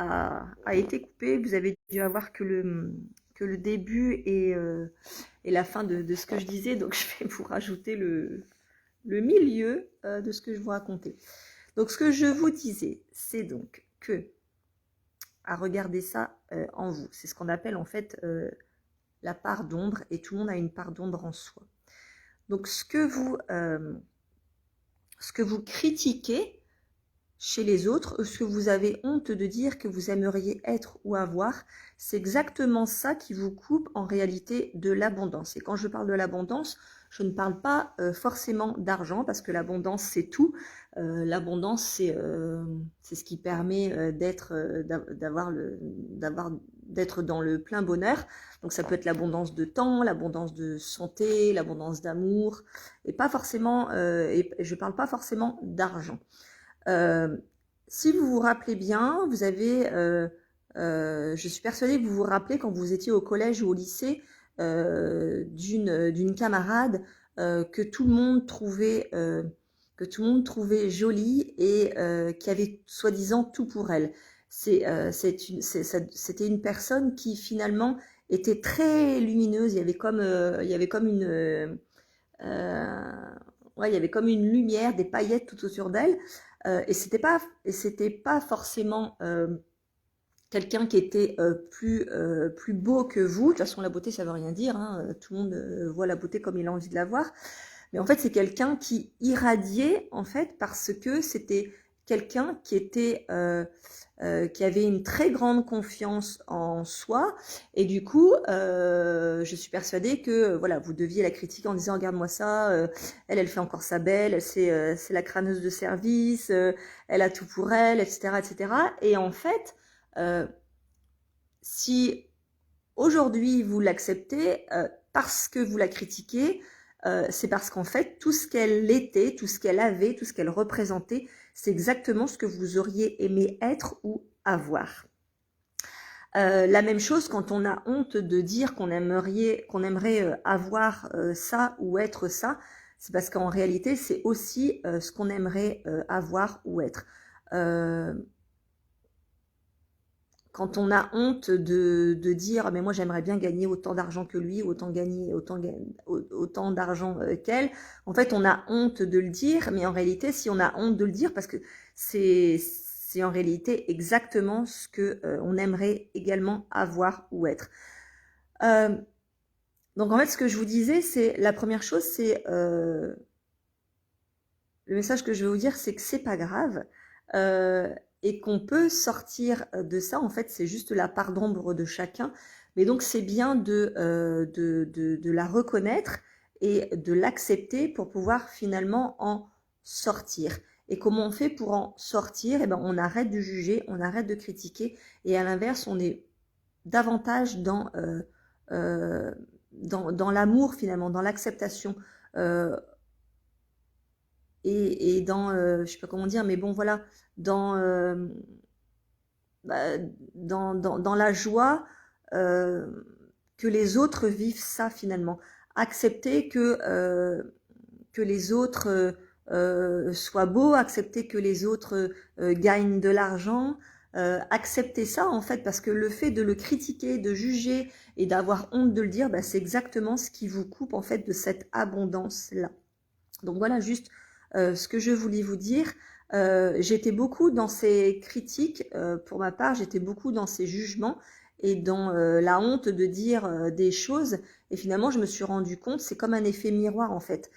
a été coupé. Vous avez dû avoir que le début et la fin de ce que je disais. Donc, je vais vous rajouter le milieu de ce que je vous racontais. Donc, ce que je vous disais, c'est donc que, à regarder ça en vous, c'est ce qu'on appelle en fait la part d'ombre, et tout le monde a une part d'ombre en soi. Donc, ce que vous critiquez chez les autres, ce que vous avez honte de dire que vous aimeriez être ou avoir, c'est exactement ça qui vous coupe en réalité de l'abondance. Et quand je parle de l'abondance, je ne parle pas forcément d'argent, parce que l'abondance c'est tout. L'abondance c'est ce qui permet d'être dans le plein bonheur. Donc ça peut être l'abondance de temps, l'abondance de santé, l'abondance d'amour, et pas forcément, et je parle pas forcément d'argent. Si vous vous rappelez bien, vous avez, je suis persuadée que vous vous rappelez quand vous étiez au collège ou au lycée d'une camarade que tout le monde trouvait jolie et qui avait soi-disant tout pour elle. C'était une personne qui finalement était très lumineuse. Il y avait comme une ouais, il y avait comme une lumière, des paillettes tout autour d'elle. Et c'était pas forcément quelqu'un qui était plus beau que vous. De toute façon, la beauté, ça veut rien dire, hein. Tout le monde voit la beauté comme il a envie de la voir. Mais en fait, c'est quelqu'un qui irradiait, en fait, parce que c'était quelqu'un qui avait une très grande confiance en soi. Et du coup, je suis persuadée que voilà, vous deviez la critiquer en disant regarde-moi ça, elle fait encore sa belle, c'est la crâneuse de service, elle a tout pour elle, etc., etc. Et en fait, si aujourd'hui vous l'acceptez parce que vous la critiquez, c'est parce qu'en fait tout ce qu'elle était, tout ce qu'elle avait, tout ce qu'elle représentait, c'est exactement ce que vous auriez aimé être ou avoir. La même chose quand on a honte de dire qu'on aimerait avoir ça ou être ça, c'est parce qu'en réalité c'est aussi ce qu'on aimerait avoir ou être. Quand on a honte de dire mais moi j'aimerais bien gagner autant d'argent que lui, autant d'argent qu'elle, en fait on a honte de le dire, mais en réalité si on a honte de le dire, parce que c'est en réalité exactement ce que on aimerait également avoir ou être. Donc en fait ce que je vous disais, c'est la première chose, c'est le message que je vais vous dire, c'est que c'est pas grave. Et qu'on peut sortir de ça. En fait, c'est juste la part d'ombre de chacun. Mais donc, c'est bien de la reconnaître et de l'accepter pour pouvoir finalement en sortir. Et comment on fait pour en sortir? Eh ben, on arrête de juger, on arrête de critiquer. Et à l'inverse, on est davantage dans l'amour finalement, dans l'acceptation. Et dans, je sais pas comment dire, mais bon voilà, dans, bah, dans la joie que les autres vivent ça finalement. Accepter que les autres soient beaux, accepter que les autres gagnent de l'argent, accepter ça en fait, parce que le fait de le critiquer, de juger et d'avoir honte de le dire, bah, c'est exactement ce qui vous coupe en fait de cette abondance-là. Donc voilà juste ce que je voulais vous dire. J'étais beaucoup dans ces critiques, pour ma part, j'étais beaucoup dans ces jugements et dans la honte de dire des choses. Et finalement, je me suis rendu compte, c'est comme un effet miroir en fait.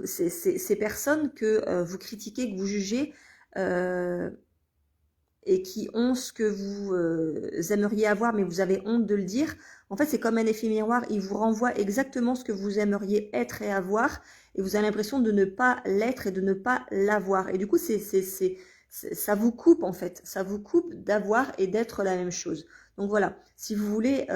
Ces personnes que vous critiquez, que vous jugez, et qui ont ce que vous aimeriez avoir, mais vous avez honte de le dire, en fait, c'est comme un effet miroir. Il vous renvoie exactement ce que vous aimeriez être et avoir, et vous avez l'impression de ne pas l'être et de ne pas l'avoir. Et du coup, ça vous coupe, en fait. Ça vous coupe d'avoir et d'être la même chose. Donc voilà, si vous voulez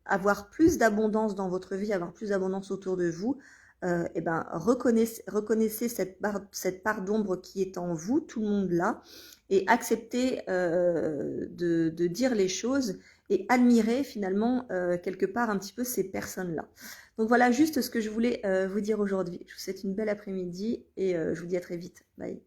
avoir plus d'abondance dans votre vie, avoir plus d'abondance autour de vous, eh ben, reconnaissez cette part d'ombre qui est en vous, tout le monde là, et accepter de dire les choses et admirer finalement quelque part un petit peu ces personnes-là. Donc voilà juste ce que je voulais vous dire aujourd'hui. Je vous souhaite une belle après-midi et je vous dis à très vite. Bye.